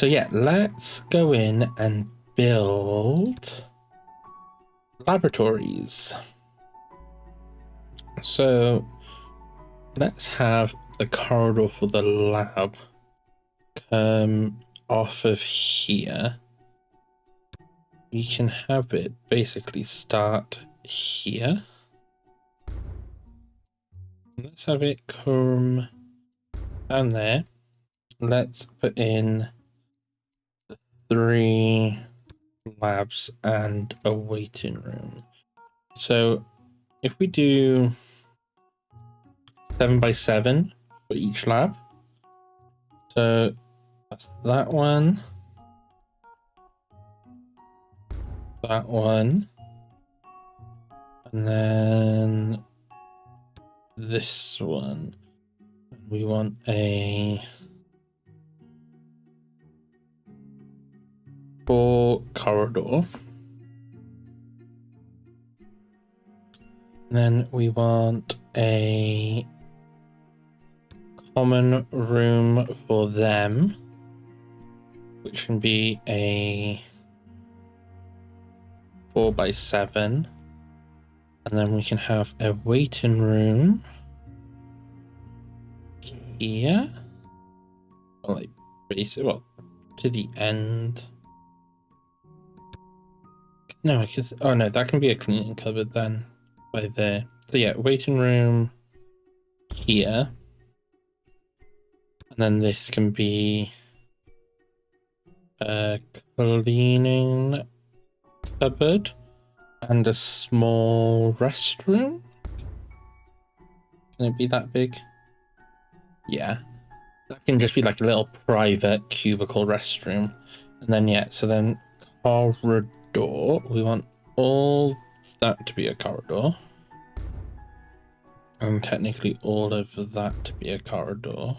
So yeah, let's go in and build laboratories. So let's have the corridor for the lab come off of here. We can have it basically start here. Let's have it come down there. Let's put in 3 labs and a waiting room. So if we do 7 by 7 for each lab, so that's that one, and then this one. We want a 4 corridor. Then we want a common room for them, which can be a 4 by 7. And then we can have a waiting room here. Or like basically, well, to the end. No, because oh no, that can be a cleaning cupboard then by there. So yeah, waiting room here. And then this can be a cleaning cupboard and a small restroom. Can it be that big? Yeah. That can just be like a little private cubicle restroom. And then yeah, so then corridor. We want all that to be a corridor. And technically all of that to be a corridor.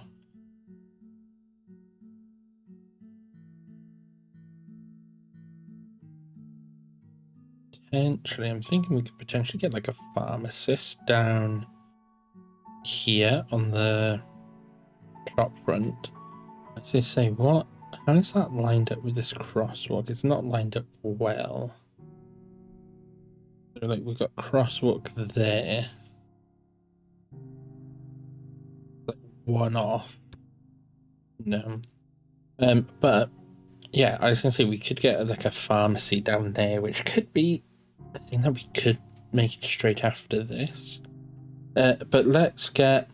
Potentially, I'm thinking we could potentially get like a pharmacist down here on the shop front. As they say, what? How is that lined up with this crosswalk? It's not lined up well. So like we've got crosswalk there. Like one off. No. But yeah, I was gonna say we could get like a pharmacy down there, which could be a thing that we could make it straight after this. But let's get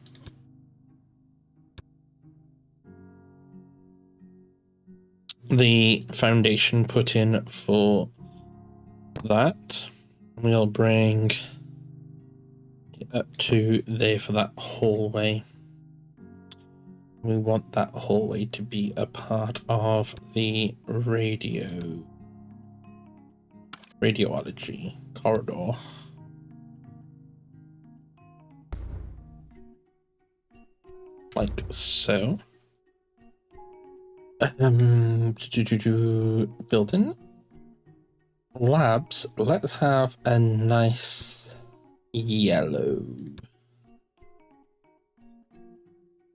the foundation put in for that. We'll bring it up to there for that hallway. We want that hallway to be a part of the radiology corridor. Like so. Building labs. Let's have a nice yellow.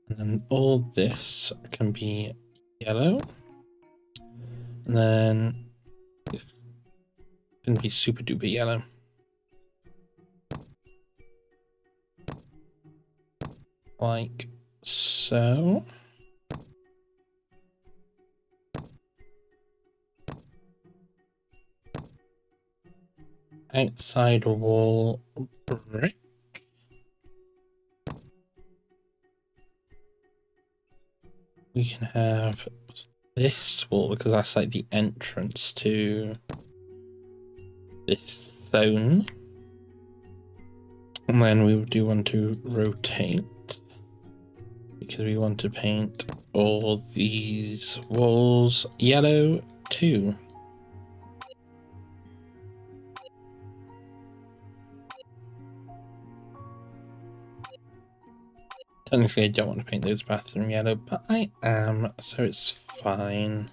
And then all this can be yellow. And then it's going to be super duper yellow. Like so. Outside wall brick. We can have this wall because that's like the entrance to this zone. And then we do want to rotate because we want to paint all these walls yellow too. Technically, I don't want to paint those bathroom yellow, but I am, so it's fine.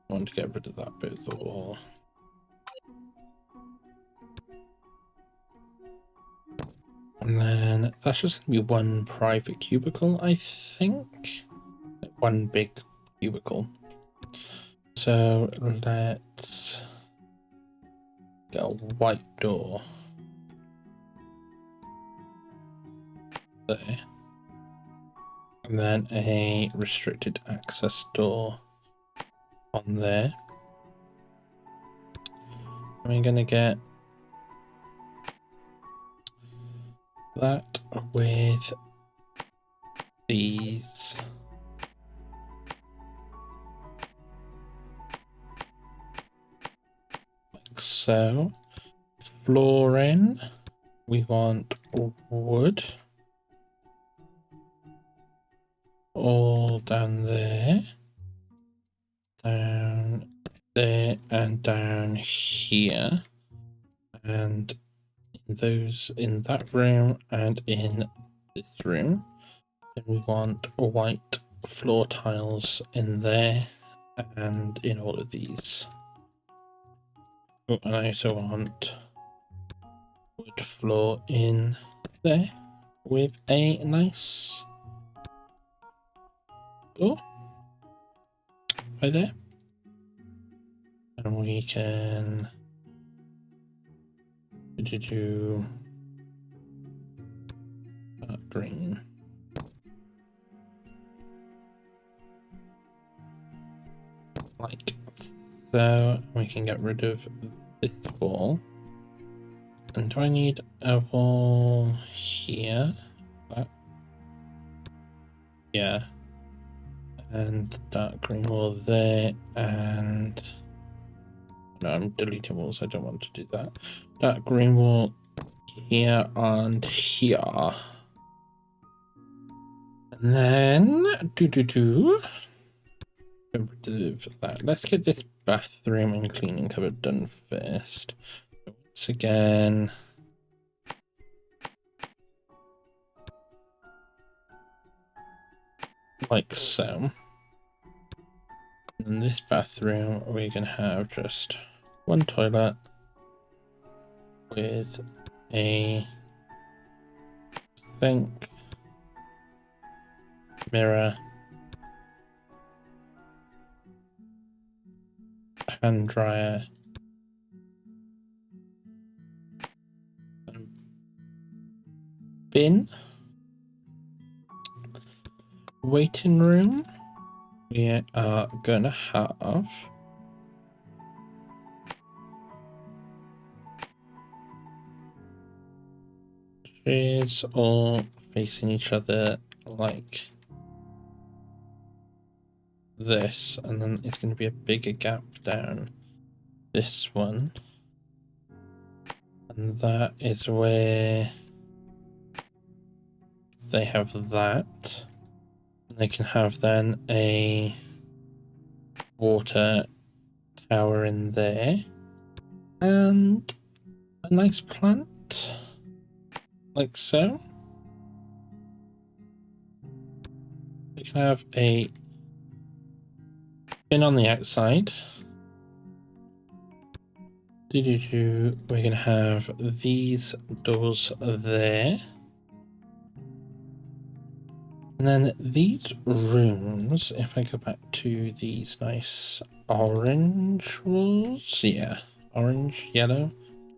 I want to get rid of that bit of the wall. And then that's just going to be one private cubicle, I think. Like one big cubicle. So let's get a white door there. And then a restricted access door on there. We're gonna get that with these. Like so. Flooring, we want wood. All down there. Down there and down here. And in that room and in this room. Then we want white floor tiles in there and in all of these. Oh, and I also want wood floor in there with a nice door right there. And we can do green. Like so. We can get rid of this wall. And do I need a wall here? Yeah. And dark green wall there, and no, I'm deleting walls. I don't want to do that. Dark green wall here and here. And then get rid of that. Let's get this bathroom and cleaning cupboard done first. Once again, like so. In this bathroom, we're gonna have just one toilet with a sink, mirror, hand dryer, and bin. Waiting room, we are gonna have chairs all facing each other like this, and then it's going to be a bigger gap down this one, and that is where they have that. They can have then a water tower in there and a nice plant like so. We can have a bin on the outside. We're gonna have these doors there. And then these rooms, if I go back to these nice orange walls, yeah, orange, yellow,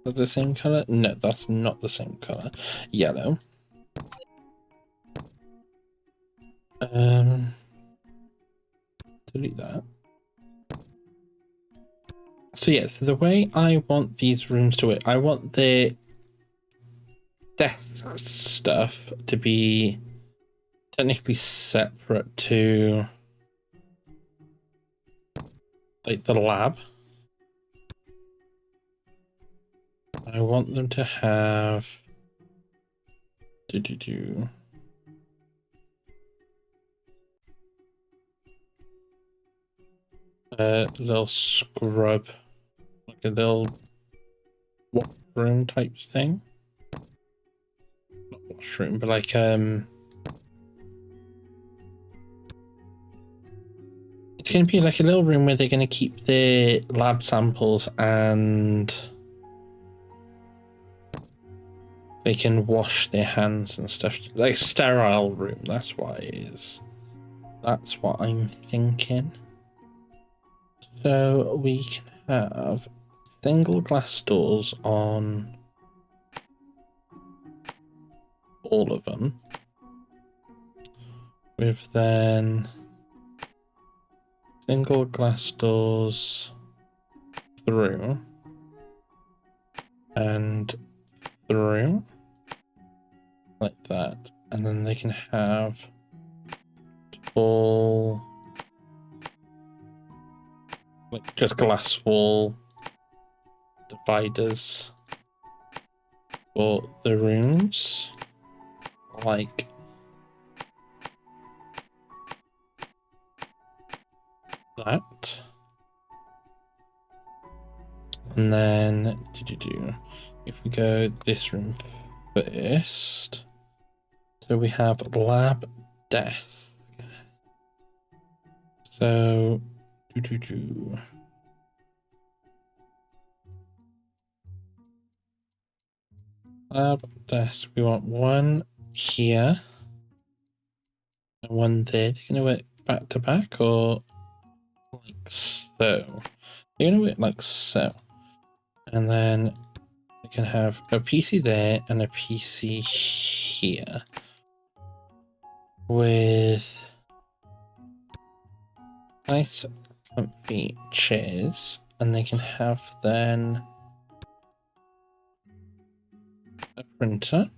are the same color? No, that's not the same color. Yellow. Delete that. So yeah, so the way I want these rooms to work, I want the desk stuff to be technically separate to like the lab. I want them to have a little scrub, like a little washroom type thing. Not washroom, but like it's going to be like a little room where they're going to keep their lab samples and they can wash their hands and stuff. Like sterile room, that's what it is. That's what I'm thinking. So we can have single glass doors on all of them, with then single glass doors through and through, like that, and then they can have tall, like just glass wall dividers for the rooms, like that. And then if we go this room first, so we have lab desk. So lab desk, we want one here and one there. They're gonna work back to back or like so. They're gonna work like so. And then we can have a PC there and a PC here with nice comfy chairs, and they can have then a printer,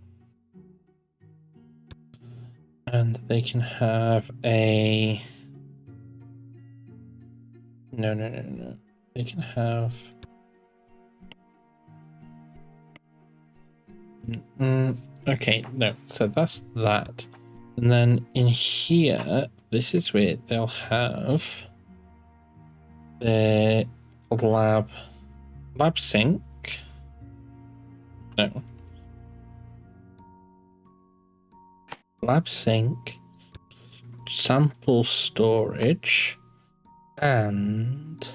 and they can have a no, they can have okay, no, so that's that. And then in here, this is where they'll have their lab sink. No. Lab sink, sample storage, and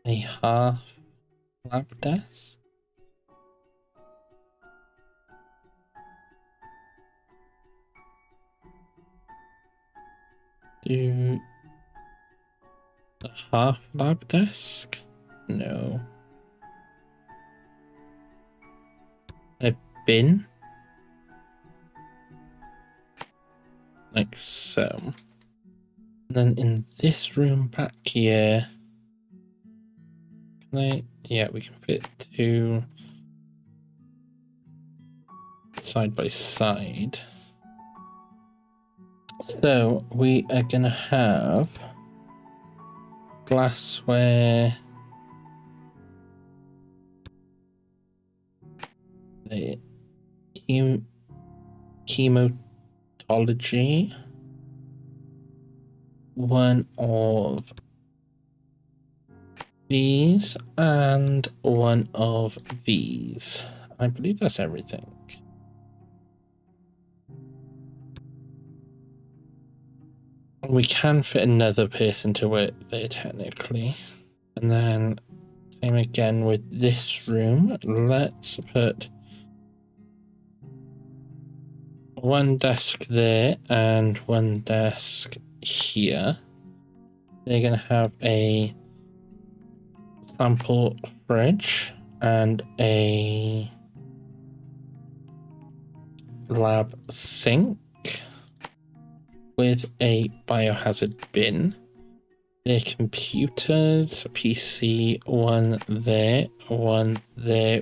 a half lab desk. Do a half lab desk? No. A bin? Like so. And then in this room back here, yeah, we can fit two side by side. So we are gonna have glassware, the hematology, one of these, and one of these. I believe that's everything. We can fit another person to work there technically. And then same again with this room. Let's put one desk there and one desk here. They're going to have a sample fridge and a lab sink with a biohazard bin. Their computers, PC, one there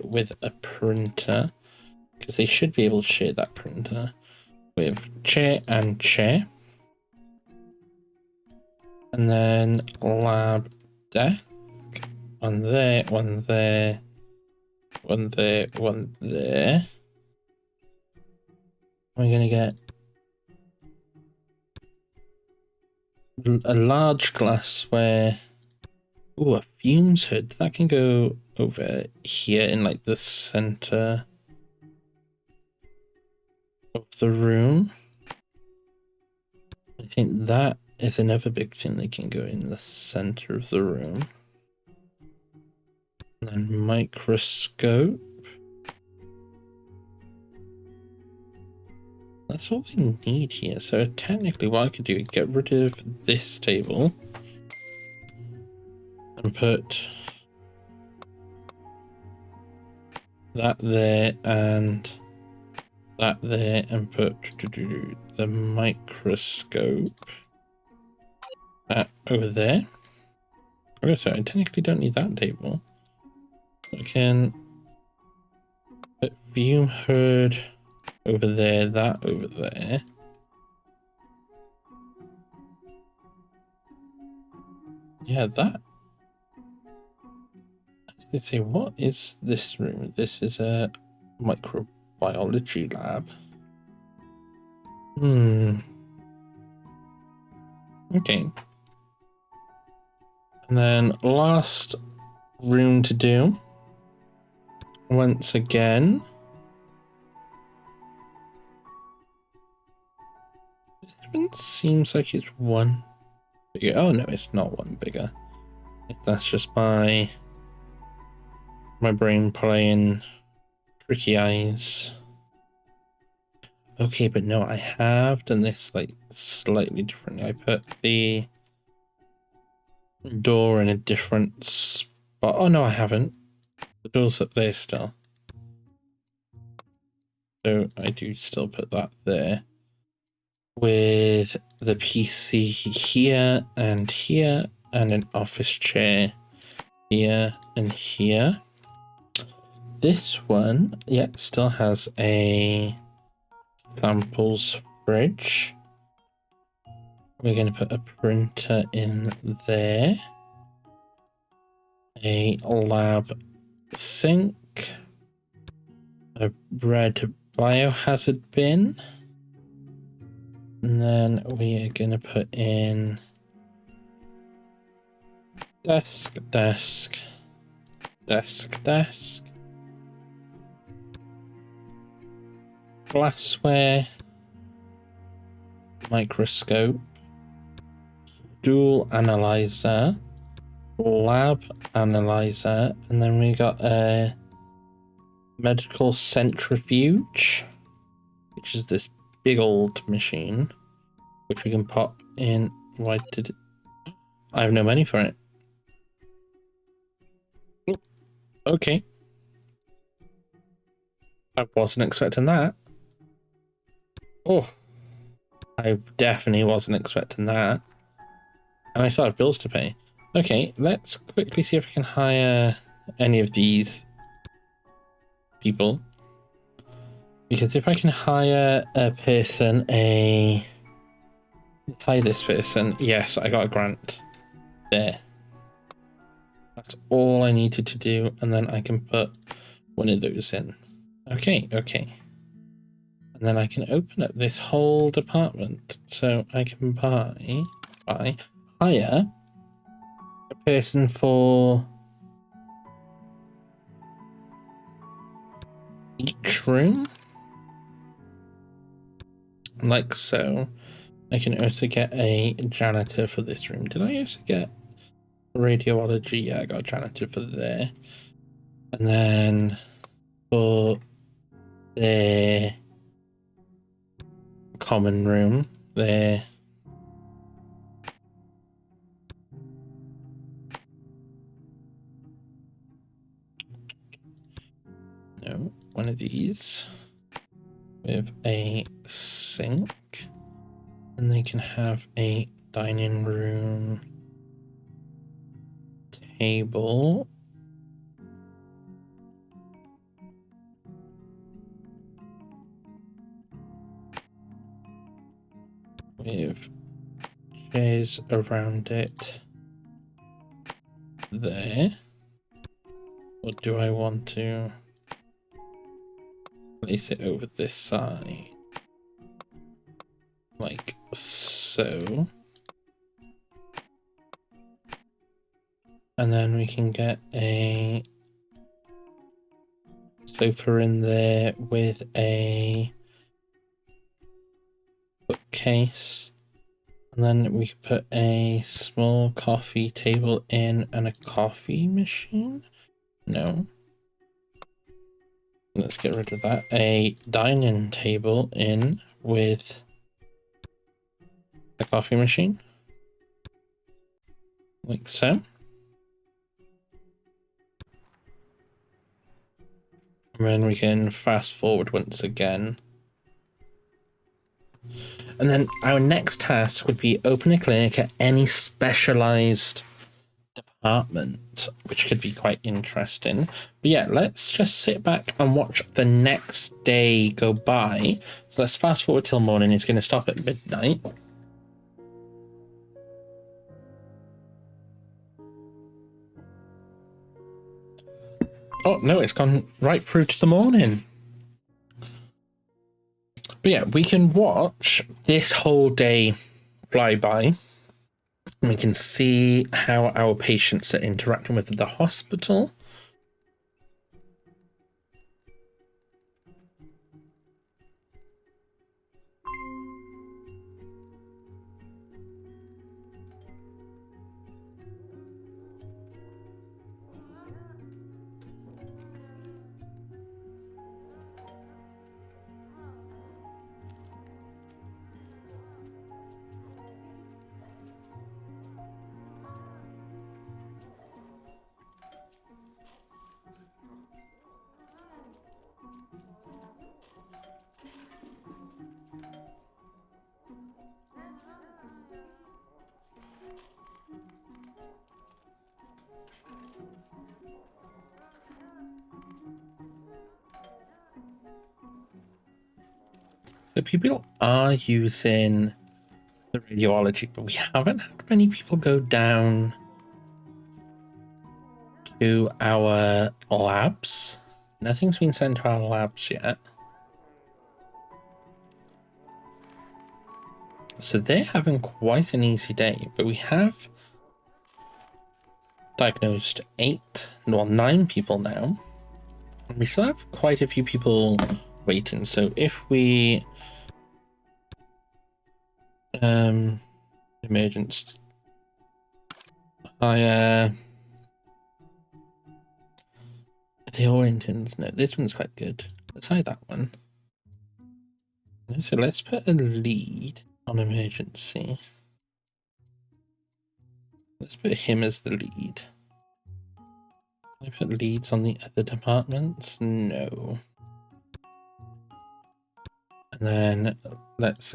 with a printer, because they should be able to share that printer, with chair and chair. And then lab desk, one there, one there, one there, one there. We're gonna get a large glassware. Ooh, a fumes hood. That can go over here in like the center of the room. I think that is another big thing that can go in the center of the room. And then microscope. That's all we need here. So technically what I could do is get rid of this table and put that there and that there and put the microscope over there. Okay, so I technically don't need that table. I can put fume hood over there, that over there. Yeah, that. Let's see, what is this room? This is a microbiology lab. Okay. And then last room to do. Once again. This one seems like it's one bigger. Oh no, it's not one bigger. That's just my brain playing tricky eyes. Okay, but no, I have done this like slightly differently. I put the door in a different spot. Oh no, I haven't. The door's up there still. So I do still put that there. With the PC here and an office chair here and here. This one, yeah, still has a samples fridge. We're going to put a printer in there. A lab sink. A red biohazard bin. And then we are going to put in desk. Glassware. Microscope. Stool analyzer. Lab analyzer. And then we got a medical centrifuge, which is this big old machine, which we can pop in. Why did it? I have no money for it. Okay. I wasn't expecting that. Oh. I definitely wasn't expecting that. And I still have bills to pay. Okay, let's quickly see if I can hire any of these people. Because if I can hire a person, let's hire this person. Yes, I got a grant. There. That's all I needed to do, and then I can put one of those in. Okay. And then I can open up this whole department. So I can hire a person for each room. Like so. I can also get a janitor for this room. Did I also get radiology? Yeah, I got a janitor for there. And then for the common room there. No, one of these with a sink. And they can have a dining room table. With chairs around it there. Or do I want to place it over this side? Like so. And then we can get a sofa in there with a bookcase. And then we could put a small coffee table in and a coffee machine. No. Let's get rid of that. A dining table in with the coffee machine. Like so. And then we can fast forward once again. And then our next task would be open a clinic at any specialized department, which could be quite interesting. But yeah, let's just sit back and watch the next day go by. So let's fast forward till morning. It's going to stop at midnight. Oh, no, it's gone right through to the morning. But yeah, we can watch this whole day fly by. And we can see how our patients are interacting with the hospital. So people are using the radiology, but we haven't had many people go down to our labs. Nothing's been sent to our labs yet. So they're having quite an easy day, but we have diagnosed 9 people now. And we still have quite a few people waiting. So if we emergency are they all interns? No, this one's quite good. Let's hide that one. So let's put a lead on emergency. Let's put him as the lead. Can I put leads on the other departments? No. And then let's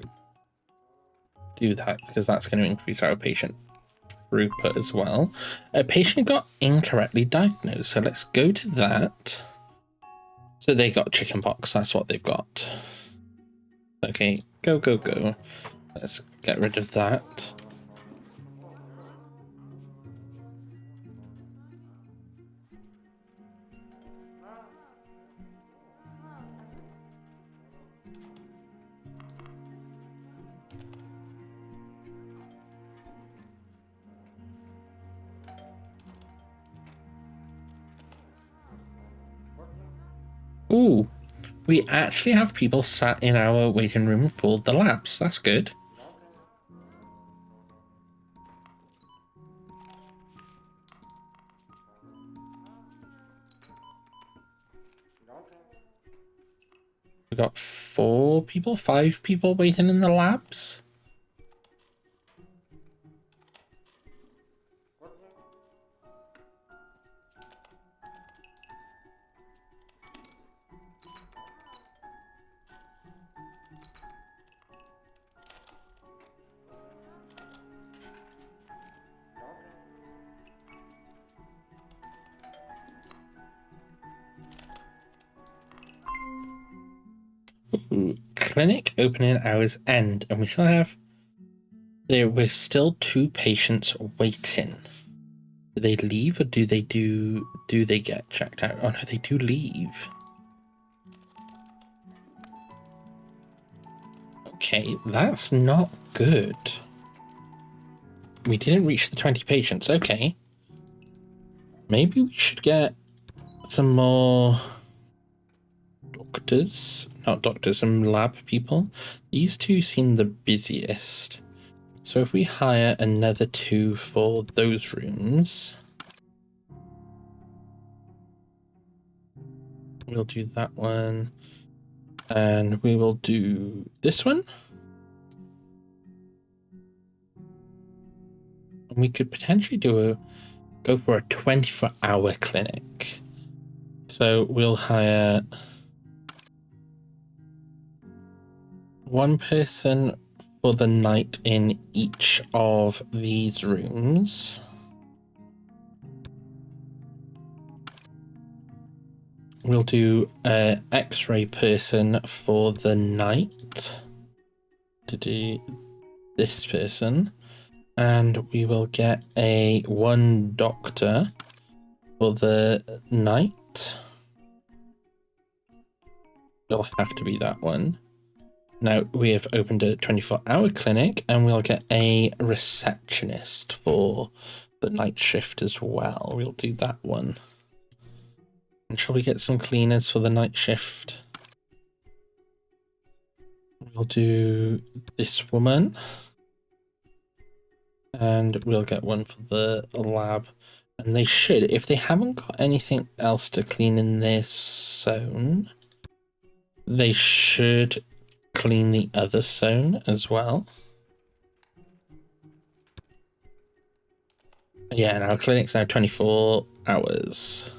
do that because that's going to increase our patient throughput as well. A patient got incorrectly diagnosed, so let's go to that. So they got chickenpox, that's what they've got. Okay, go, go, go. Let's get rid of that. Ooh, we actually have people sat in our waiting room for the labs. That's good. We got 5 people waiting in the labs. Ooh, clinic opening hours end, and we still have. There were still 2 patients waiting. Do they leave or do they get checked out? Oh no, they do leave. Okay, that's not good. We didn't reach the 20 patients. Okay. Maybe we should get some more doctors. Not doctors, some lab people. These 2 seem the busiest. So if we hire another 2 for those rooms, we'll do that one. And we will do this one. And we could potentially go for a 24-hour clinic. So we'll hire one person for the night in each of these rooms. We'll do an X-ray person for the night to do this person, and we will get one doctor for the night. It'll have to be that one. Now we have opened a 24-hour clinic, and we'll get a receptionist for the night shift as well. We'll do that one. And shall we get some cleaners for the night shift? We'll do this woman. And we'll get one for the lab. And they should, if they haven't got anything else to clean in their zone, they should clean the other zone as well. Yeah, and our clinic's now 24 hours.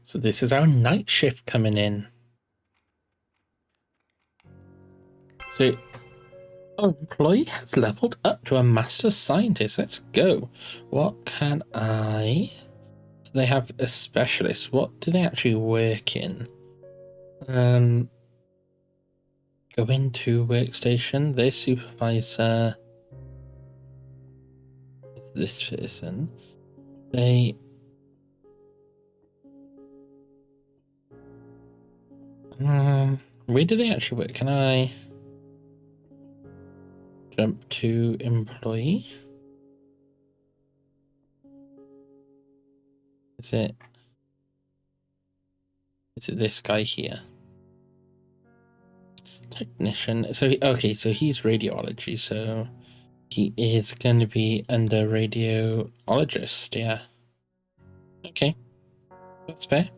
So this is our night shift coming in. So our employee has leveled up to a master scientist. Let's go. What can I... They have a specialist. What do they actually work in? Go into workstation. Their supervisor is this person. They... where do they actually work? Can I jump to employee? Is it this guy here? Technician. So okay, so he's radiology, so he is going to be under radiologist. Yeah. Okay, that's fair.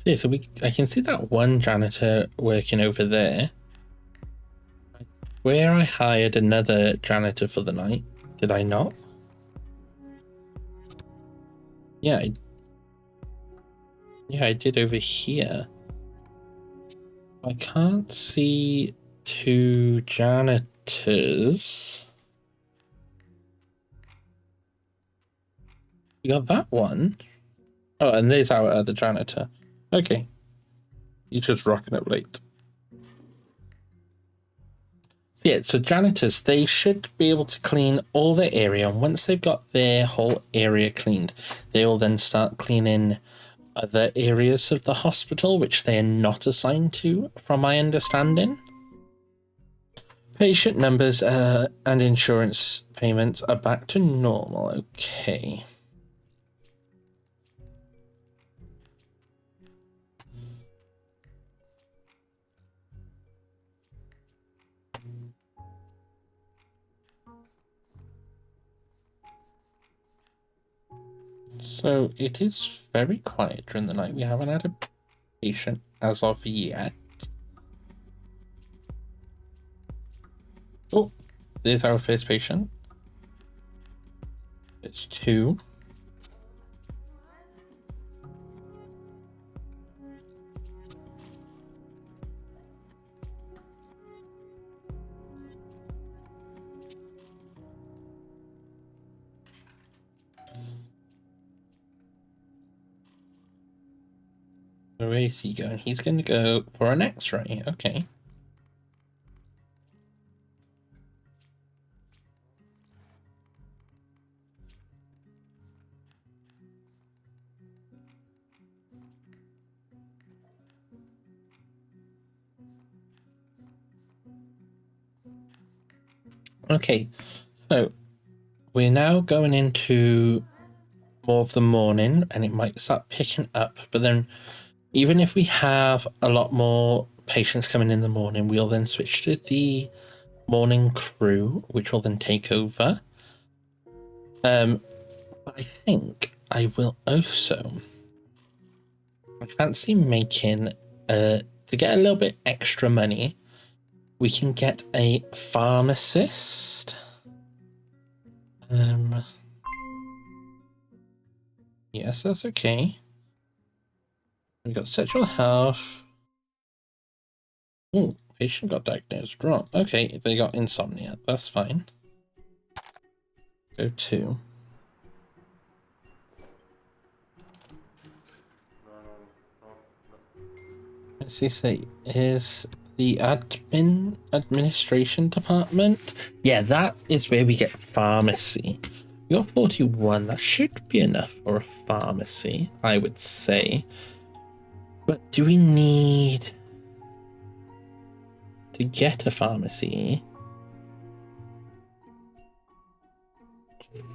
Yeah, so I can see that one janitor working over there. Where I hired another janitor for the night, did I not? Yeah, I did over here. I can't see two janitors. We got that one. Oh, and there's our other janitor. Okay. You're just rocking up late. So yeah, so janitors, they should be able to clean all their area. And once they've got their whole area cleaned, they will then start cleaning other areas of the hospital, which they are not assigned to, from my understanding. Patient numbers and insurance payments are back to normal. Okay. So it is very quiet during the night. We haven't had a patient as of yet. Oh, there's our first patient. It's 2. Where is he going? He's going to go for an X-ray. Okay. Okay, so we're now going into more of the morning and it might start picking up. But then even if we have a lot more patients coming in the morning, we'll then switch to the morning crew, which will then take over. But I think I will also... I fancy making, to get a little bit extra money, we can get a pharmacist. Yes, that's okay. We've got sexual health. Oh, patient got diagnosed wrong. Okay, they got insomnia. That's fine. Go to. Let's see, say, is the administration department? Yeah, that is where we get pharmacy. We got 41. That should be enough for a pharmacy, I would say. But do we need to get a pharmacy?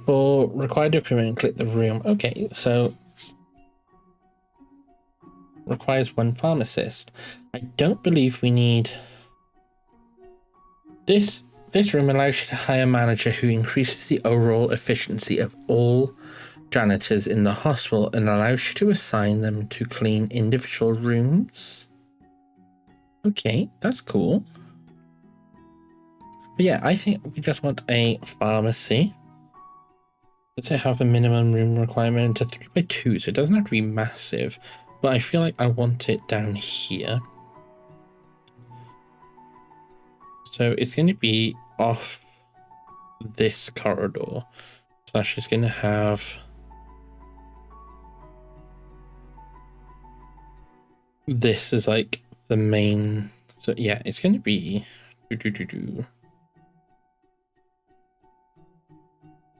For required equipment, click the room. Okay, so requires one pharmacist. I don't believe we need this. This room allows you to hire a manager who increases the overall efficiency of all janitors in the hospital and allows you to assign them to clean individual rooms. Okay, that's cool. But yeah, I think we just want a pharmacy. Let's say have a minimum room requirement to 3x2, so it doesn't have to be massive, but I feel like I want it down here. So it's going to be off this corridor. So she's going to have this as like the main. So yeah, it's going to be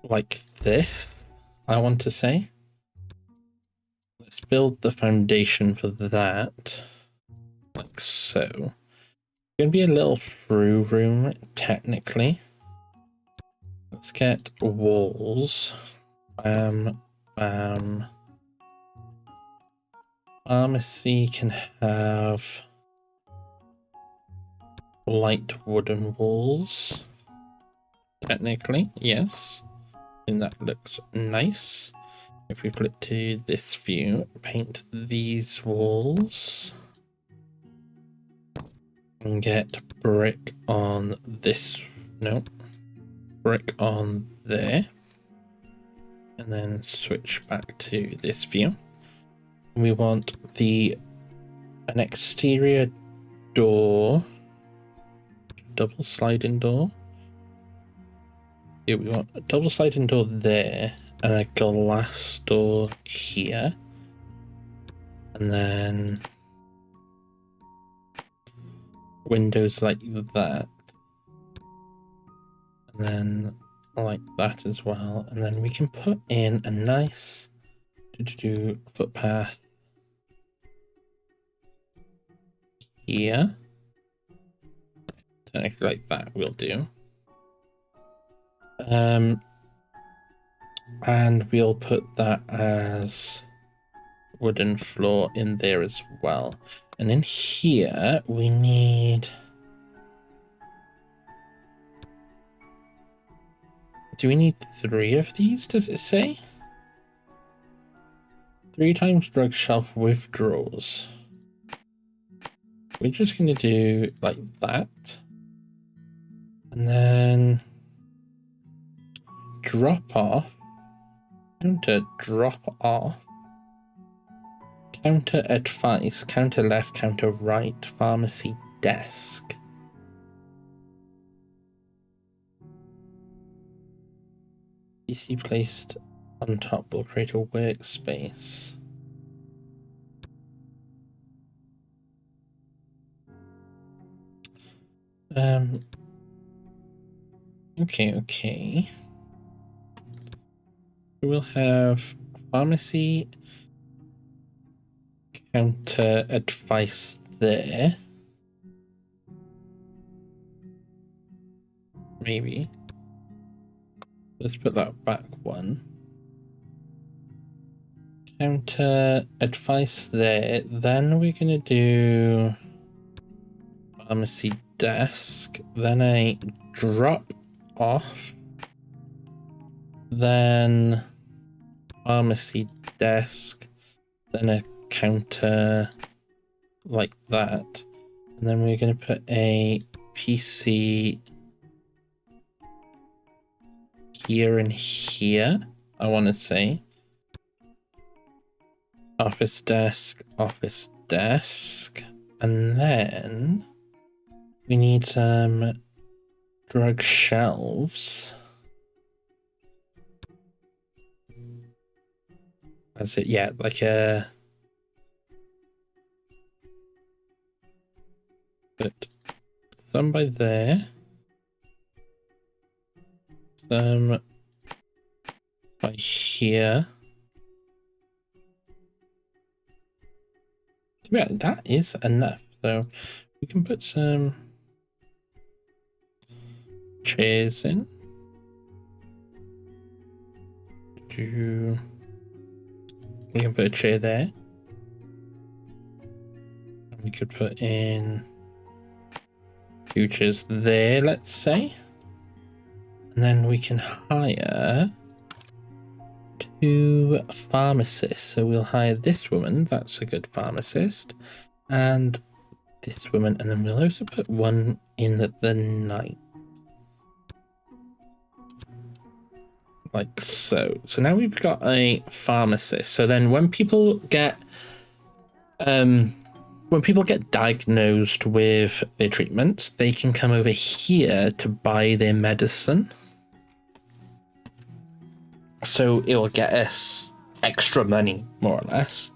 like this, I want to say. Let's build the foundation for that, like so. It's going to be a little through room, technically. Let's get walls. Pharmacy can have light wooden walls. Technically, yes. And that looks nice. If we flip to this view, paint these walls. And get brick on this. No. Brick on there. And then switch back to this view. We want an exterior door. Double sliding door. Yeah, we want a double sliding door there and a glass door here. And then windows like that. And then like that as well. And then we can put in a nice footpath here. Technically like that will do. And we'll put that as wooden floor in there as well. And in here we need... Do we need 3 of these, does it say? 3 times drug shelf withdrawals. We're just going to do like that. And then drop off. Counter drop off. Counter advice. Counter left, counter right. Pharmacy desk. PC placed on top will create a workspace. Okay. We'll have pharmacy counter advice there. Maybe. Let's put that back one. Counter advice there. Then we're gonna do pharmacy desk, then a drop off, then pharmacy desk, then a counter like that, and then we're going to put a PC here and here. I want to say office desk, and then we need some drug shelves. That's it, yeah, like a... Put some by there. Some by here. Yeah, that is enough. So we can put some chairs in. We can put a chair there. We could put in 2 chairs there, let's say. And then we can hire 2 pharmacists. So we'll hire this woman, that's a good pharmacist, and this woman, and then we'll also put one in the night. Like so. So now we've got a pharmacist. So then when people get diagnosed with their treatments, they can come over here to buy their medicine. So it'll get us extra money, more or less.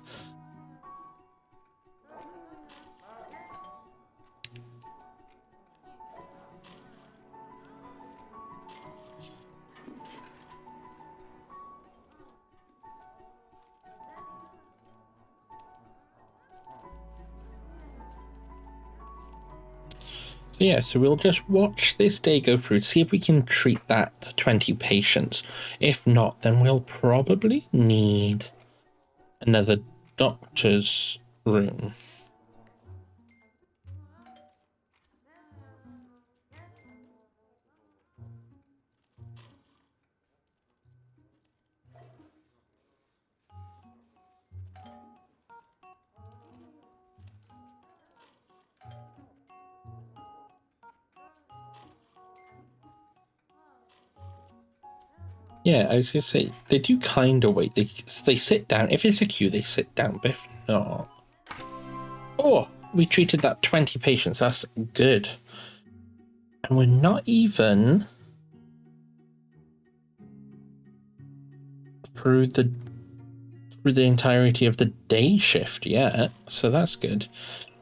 Yeah, so we'll just watch this day go through, see if we can treat that 20 patients. If not, then we'll probably need another doctor's room. Yeah, I was gonna say, they do kind of wait. They sit down. If it's a queue, they sit down, but if not... Oh, we treated that 20 patients. That's good. And we're not even through the entirety of the day shift yet, so that's good.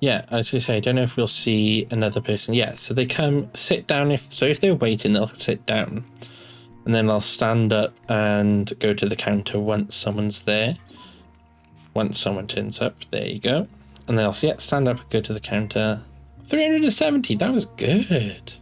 Yeah, as you say, I don't know if we'll see another person. Yeah, so they come sit down. If they're waiting, they'll sit down. And then I'll stand up and go to the counter once someone's there. Once someone turns up, there you go. And then I'll stand up and go to the counter. 370, that was good.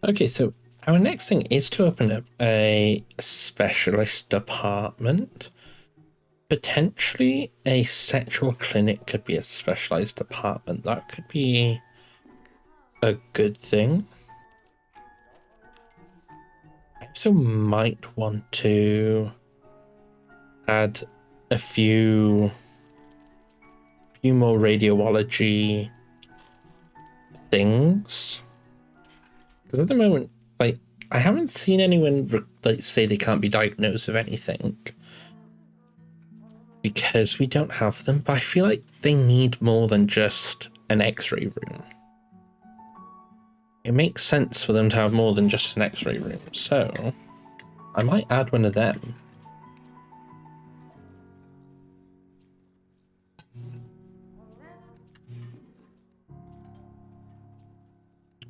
Okay, so our next thing is to open up a specialist department. Potentially a sexual clinic could be a specialized department. That could be a good thing. I also might want to add a few more radiology things. Because at the moment, like, I haven't seen anyone say they can't be diagnosed with anything. Because we don't have them, but I feel like they need more than just an x-ray room. It makes sense for them to have more than just an x-ray room, so I might add one of them.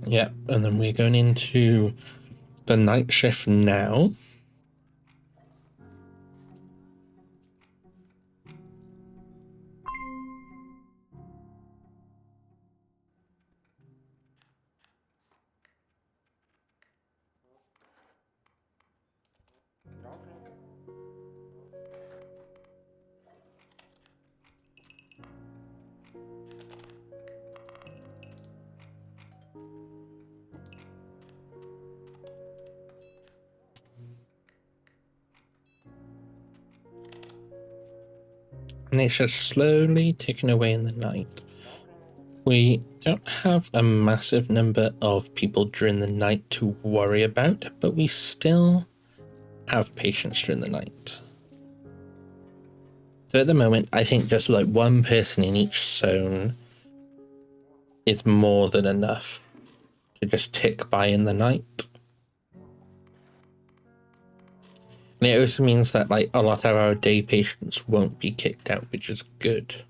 Yeah, and then we're going into the night shift now. And it's just slowly ticking away in the night. We don't have a massive number of people during the night to worry about, but we still have patients during the night. So at the moment, I think just like one person in each zone is more than enough to just tick by in the night. And it also means that like a lot of our day patients won't be kicked out, which is good.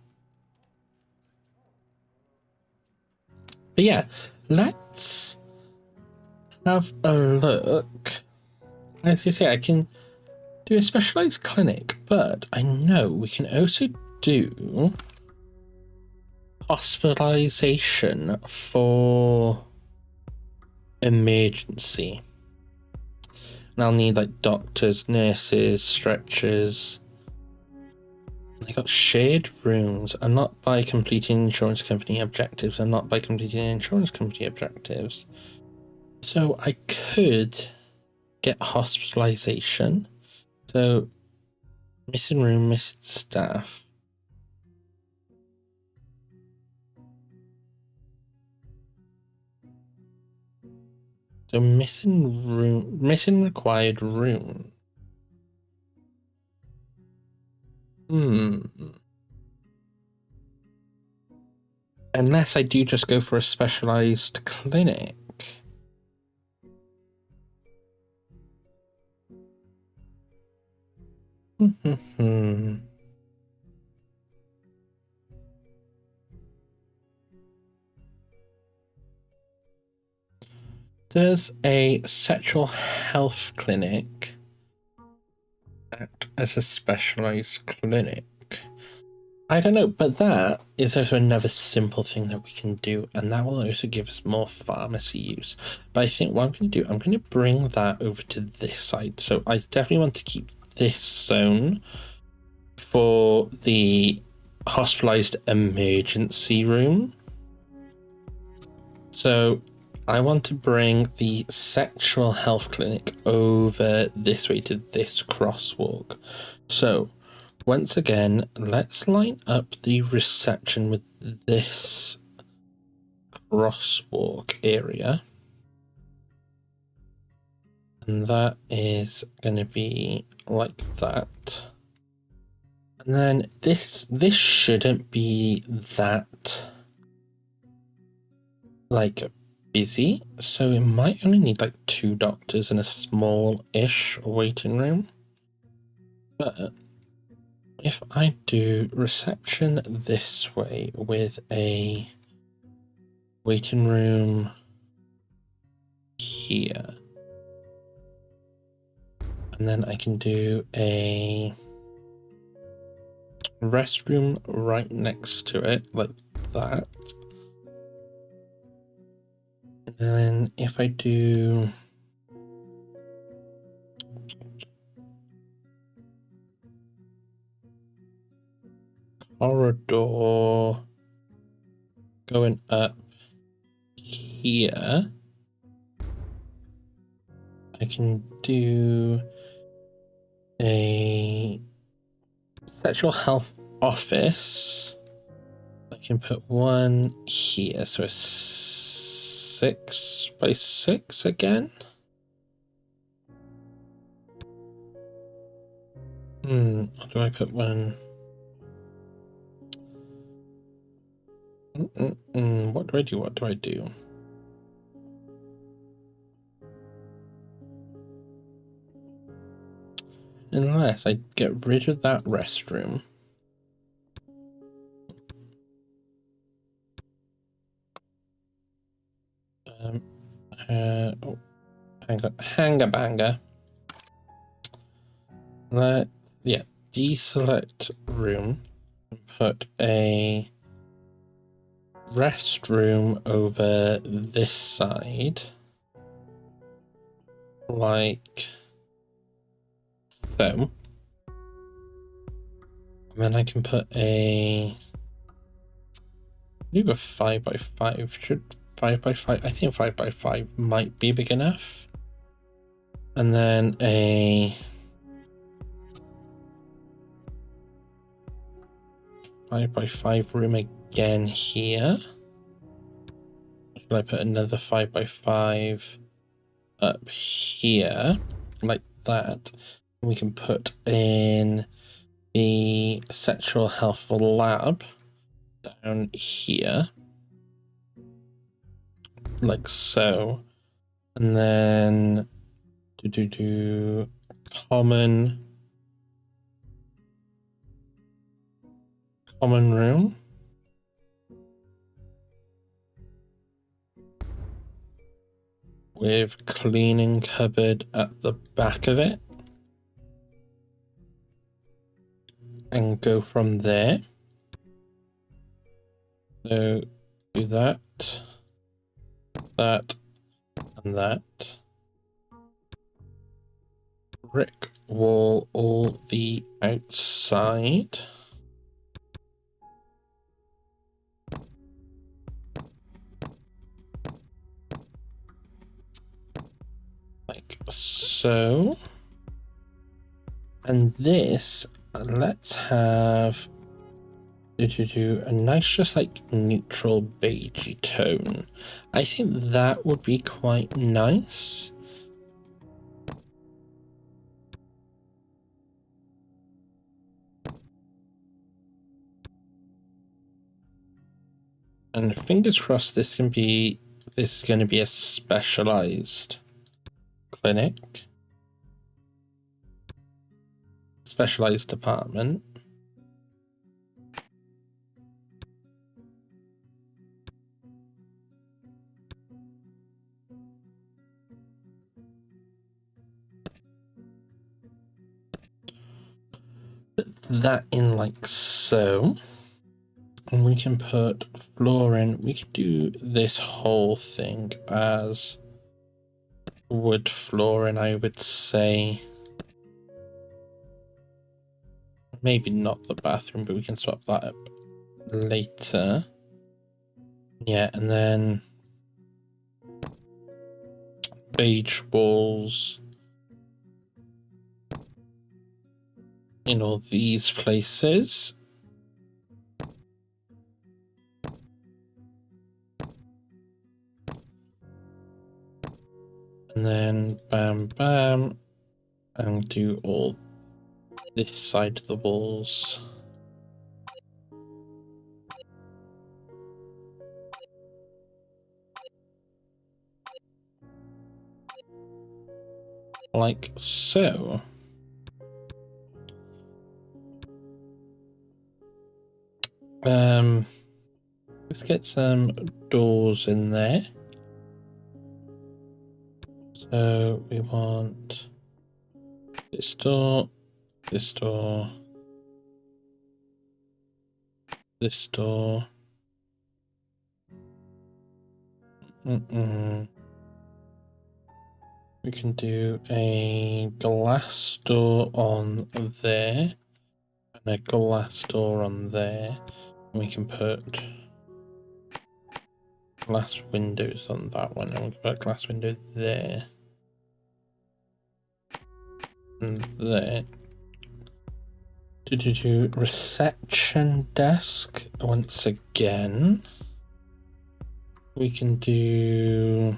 But yeah, let's have a look. As you say, I can do a specialized clinic, but I know we can also do hospitalization for emergency. And I'll need like doctors, nurses, stretchers. They got shared rooms and not by completing insurance company objectives and not by completing insurance company objectives. So I could get hospitalization. So missing room, missing staff. So missing room, missing required room. Unless I do just go for a specialized clinic. Does a sexual health clinic act as a specialized clinic? I don't know, but that is also another simple thing that we can do, and that will also give us more pharmacy use. But I think what I'm going to do, I'm going to bring that over to this side. So I definitely want to keep this zone for the hospitalized emergency room. So I want to bring the sexual health clinic over this way to this crosswalk. So once again, let's line up the reception with this crosswalk area. And that is going to be like that. And then this shouldn't be that like busy, so it might only need like 2 doctors in a small-ish waiting room. But if I do reception this way with a waiting room here, and then I can do a restroom right next to it, like that. And then if I do corridor going up here, I can do a sexual health office. I can put one here, so a 6 by 6 again. Or do I put one? What do I do? What do I do? Unless I get rid of that restroom. Oh, hanger banger. Deselect room and put a restroom over this side, like so. And then I can put a 5 by 5. Should 5 by 5? I think 5 by 5 might be big enough. And then a 5x5 room again here. Should I put another 5x5 up here, like that? We can put in the sexual health lab down here, like so. And then common room. With cleaning cupboard at the back of it. And go from there. So do that, that, and that. Brick wall all the outside. Like so. And this, let's have a nice, just like neutral beigey tone. I think that would be quite nice. And fingers crossed this is going to be a specialized clinic. Specialized department. Put that in like so. And we can put floor in. We could do this whole thing as wood flooring, I would say. Maybe not the bathroom, but we can swap that up later. Yeah, and then beige walls in all these places. And then bam, bam, and do all this side of the walls. Like so. Let's get some doors in there. So we want this door, this door, this door. We can do a glass door on there and a glass door on there. And we can put glass windows on that one, and we can put a glass window there and there. Reception desk once again. We can do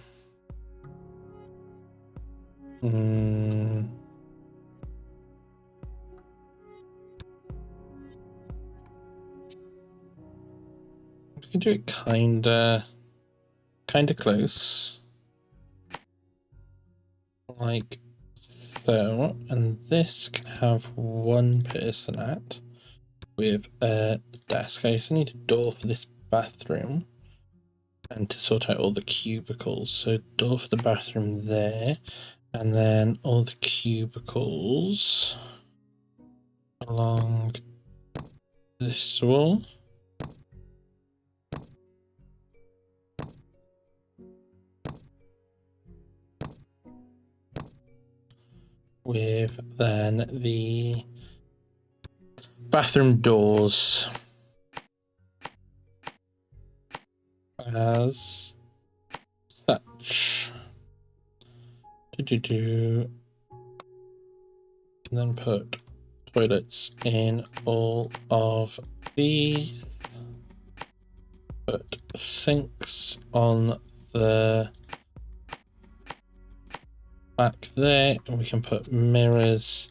we can do it kinda close, like so, and this can have one person at with a desk. I just need a door for this bathroom and to sort out all the cubicles. So door for the bathroom there, and then all the cubicles along this wall. With then the bathroom doors as such. And then put toilets in all of These. Put sinks on the back there, and we can put mirrors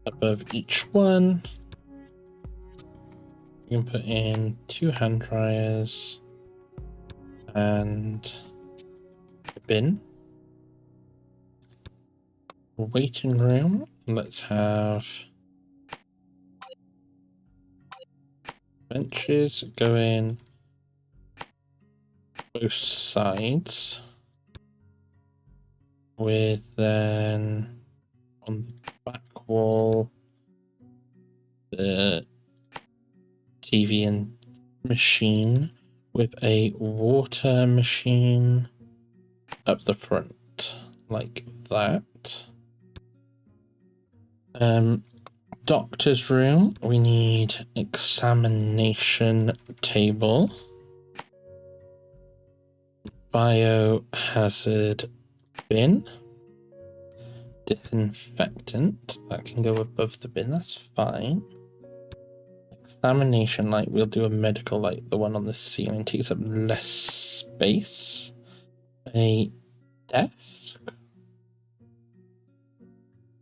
above each one. We can put in 2 hand dryers and a bin. Waiting room. Let's have benches going both sides, with then on the back wall the TV and machine with a water machine up the front like that. Doctor's room, we need examination table, biohazard bin, disinfectant, that can go above the bin, that's fine. Examination light, we'll do a medical light, the one on the ceiling takes up less space. A desk,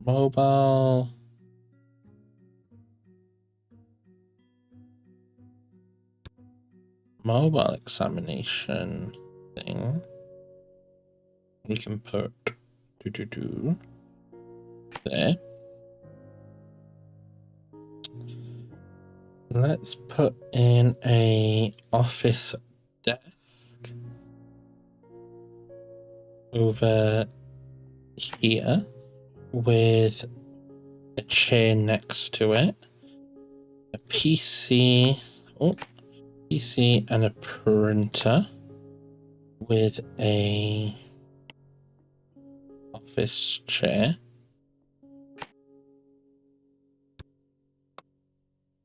mobile, examination thing. We can put there. Let's put in a office desk over here with a chair next to it, a PC, PC and a printer with a office chair.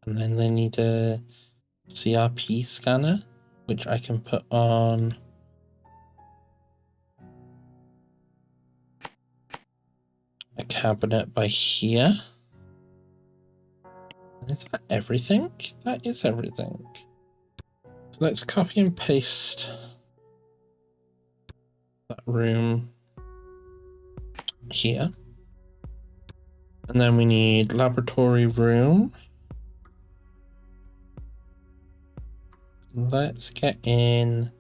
And then they need a CRP scanner, which I can put on a cabinet by here. Is that everything? That is everything. So let's copy and paste that room here. And then we need laboratory room. Let's get in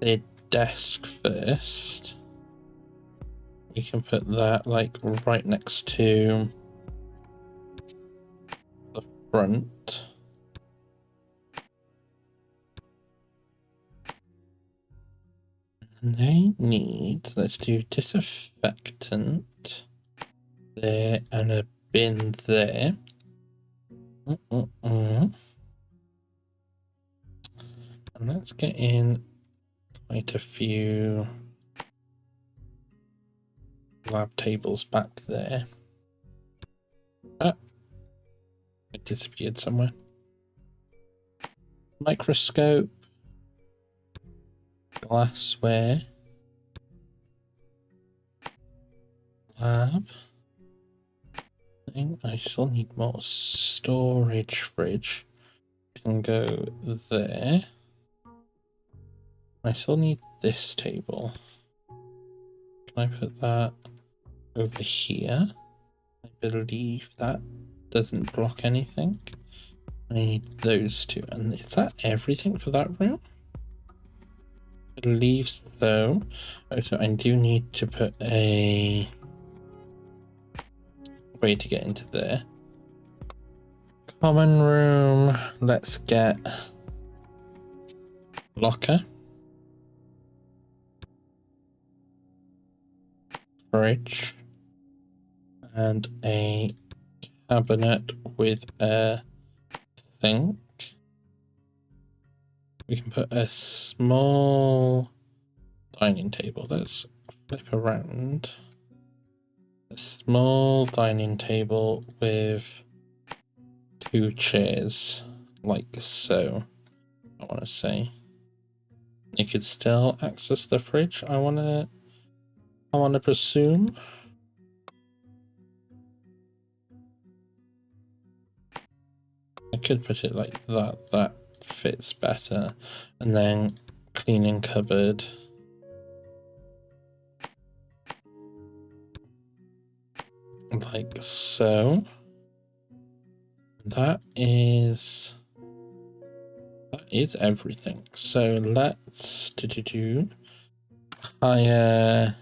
the desk first. We can put that like right next to the front. And they need, let's do disinfectant there and a bin there. And let's get in quite a few lab tables back there. Ah, it disappeared somewhere. Microscope, glassware, lab. I still need more storage. Fridge can go there. I still need this table. Can I put that over here? I believe that doesn't block anything. I need those two. And is that everything for that room? I believe so. Oh, so I do need to put a way to get into there. Common room. Let's get locker, fridge, and a cabinet with a sink. We can put a small dining table. Let's flip around. A small dining table with 2 chairs, like so. I want to say you could still access the fridge. I want to presume. I could put it like that. That fits better. And then cleaning cupboard. Like so. That is everything. So let's hire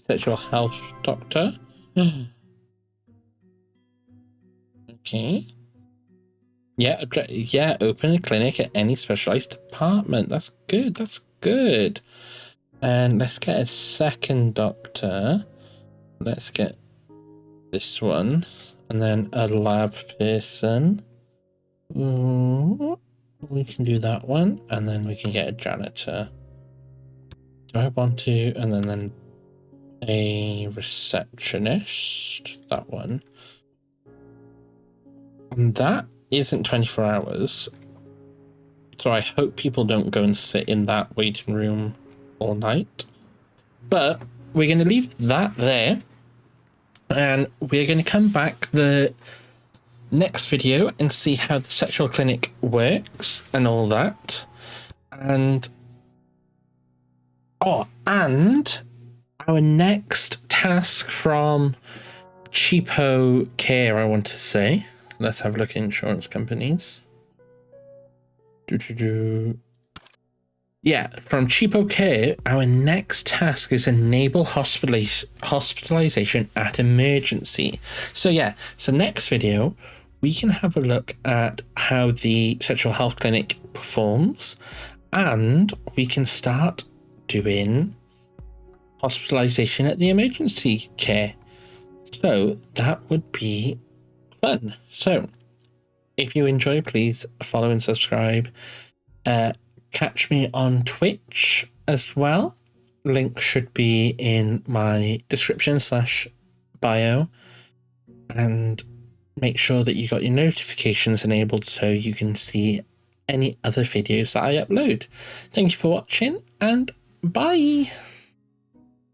sexual health doctor. Okay. Yeah, open a clinic at any specialized department. That's good. That's good. And let's get a second doctor. Let's get this one. And then a lab person. Ooh, we can do that one. And then we can get a janitor. Do I want to? And then a receptionist. That one. And that isn't 24 hours. So I hope people don't go and sit in that waiting room all night. But we're going to leave that there. And we're going to come back the next video and see how the sexual clinic works and all that. And and our next task from Cheapo Care, I want to say. Let's have a look at insurance companies. Yeah, from Cheapo Care, our next task is enable hospitalization at emergency. So yeah, so next video, we can have a look at how the sexual health clinic performs, and we can start doing hospitalization at the emergency care. So that would be fun. So if you enjoy, please follow and subscribe. Catch me on Twitch as well. Link should be in my description / bio. And make sure that you got your notifications enabled so you can see any other videos that I upload. Thank you for watching, and bye!